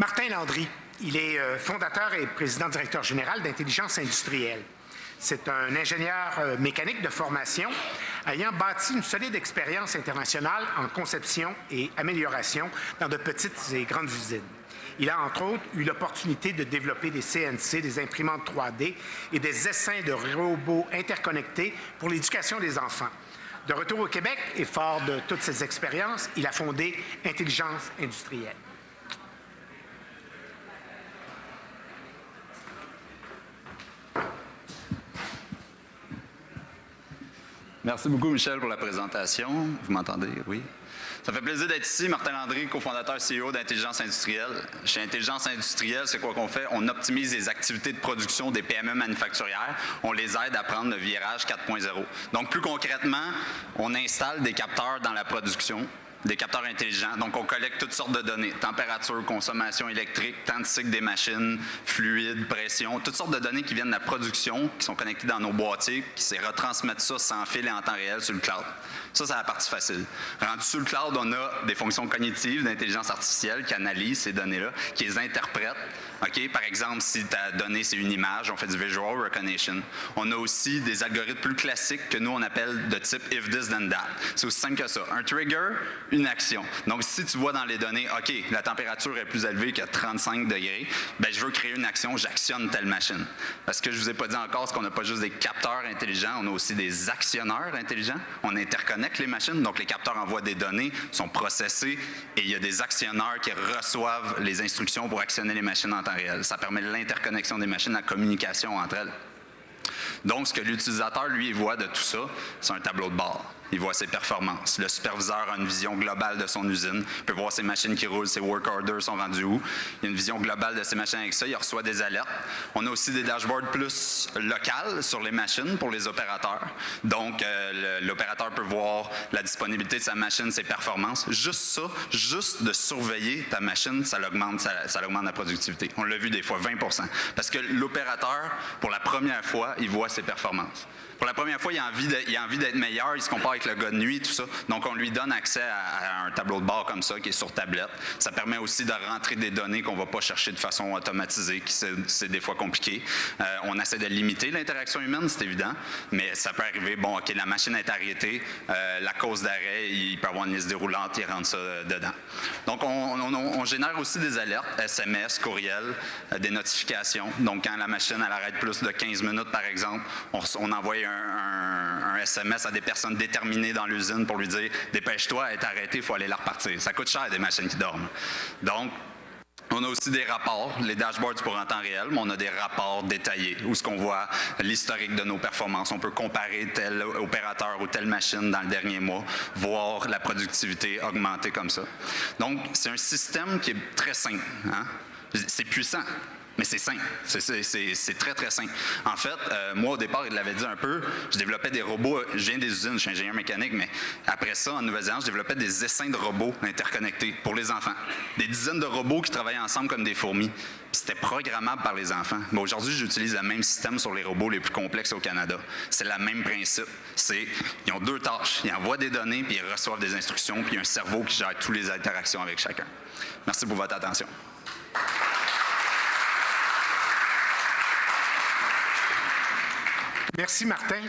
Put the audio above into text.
Martin Landry, il est fondateur et président-directeur général d'Intelligence Industrielle. C'est un ingénieur mécanique de formation ayant bâti une solide expérience internationale en conception et amélioration dans de petites et grandes usines. Il a entre autres eu l'opportunité de développer des CNC, des imprimantes 3D et des essaims de robots interconnectés pour l'éducation des enfants. De retour au Québec et fort de toutes ces expériences, il a fondé Intelligence Industrielle. Merci beaucoup, Michel, pour la présentation. Vous m'entendez? Oui. Ça fait plaisir d'être ici. Martin Landry, cofondateur CEO d'Intelligence Industrielle. Chez Intelligence Industrielle, c'est quoi qu'on fait? On optimise les activités de production des PME manufacturières. On les aide à prendre le virage 4.0. Donc, plus concrètement, on installe des capteurs dans la production, des capteurs intelligents. Donc, on collecte toutes sortes de données. Température, consommation électrique, temps de cycle des machines, fluide, pression, toutes sortes de données qui viennent de la production, qui sont connectées dans nos boîtiers, qui se retransmettent ça sans fil et en temps réel sur le cloud. Ça, c'est la partie facile. Rendu sur le cloud, on a des fonctions cognitives d'intelligence artificielle qui analysent ces données-là, qui les interprètent. Okay? Par exemple, si ta donnée, c'est une image, on fait du visual recognition. On a aussi des algorithmes plus classiques que nous, on appelle de type if this then that. C'est aussi simple que ça. Un trigger, une action. Donc, si tu vois dans les données, OK, la température est plus élevée que 35 degrés, bien, je veux créer une action, j'actionne telle machine. Parce que je ne vous ai pas dit encore, c'est qu'on n'a pas juste des capteurs intelligents, on a aussi des actionneurs intelligents. On interconnecte les machines, donc les capteurs envoient des données, sont processés, et il y a des actionneurs qui reçoivent les instructions pour actionner les machines en temps réel. Ça permet l'interconnexion des machines, la communication entre elles. Donc, ce que l'utilisateur, lui, voit de tout ça, c'est un tableau de bord. Il voit ses performances. Le superviseur a une vision globale de son usine. Il peut voir ses machines qui roulent, ses work orders sont vendus où. Il y a une vision globale de ses machines avec ça. Il reçoit des alertes. On a aussi des dashboards plus locales sur les machines pour les opérateurs. Donc, l'opérateur peut voir la disponibilité de sa machine, ses performances. Juste ça, juste de surveiller ta machine, ça augmente la productivité. On l'a vu des fois, 20%. Parce que l'opérateur, pour la première fois, il voit ses performances. Pour la première fois, il a envie d'être meilleur, il se compare avec le gars de nuit, tout ça. Donc, on lui donne accès à un tableau de bord comme ça, qui est sur tablette. Ça permet aussi de rentrer des données qu'on ne va pas chercher de façon automatisée, qui c'est des fois compliqué. On essaie de limiter l'interaction humaine, c'est évident, mais ça peut arriver, bon, OK, la machine est arrêtée, la cause d'arrêt, il peut avoir une liste déroulante, il rentre ça dedans. Donc, on génère aussi des alertes, SMS, courriel, des notifications. Donc, quand la machine, elle arrête plus de 15 minutes, par exemple, on envoie un SMS à des personnes déterminées dans l'usine pour lui dire « Dépêche-toi, elle est arrêtée, il faut aller la repartir ». Ça coûte cher des machines qui dorment. Donc, on a aussi des rapports, les dashboards pour en temps réel, mais on a des rapports détaillés où ce qu'on voit l'historique de nos performances. On peut comparer tel opérateur ou telle machine dans le dernier mois, voir la productivité augmenter comme ça. Donc, c'est un système qui est très simple. Hein? C'est puissant. Mais c'est simple, c'est très, très simple. En fait, moi, au départ, il l'avait dit un peu, je développais des robots, je viens des usines, je suis ingénieur mécanique, mais après ça, en Nouvelle-Zélande, je développais des essaims de robots interconnectés pour les enfants. Des dizaines de robots qui travaillaient ensemble comme des fourmis. C'était programmable par les enfants. Mais aujourd'hui, j'utilise le même système sur les robots les plus complexes au Canada. C'est le même principe. Ils ont deux tâches. Ils envoient des données, puis ils reçoivent des instructions, puis il y a un cerveau qui gère toutes les interactions avec chacun. Merci pour votre attention. Merci, Martin.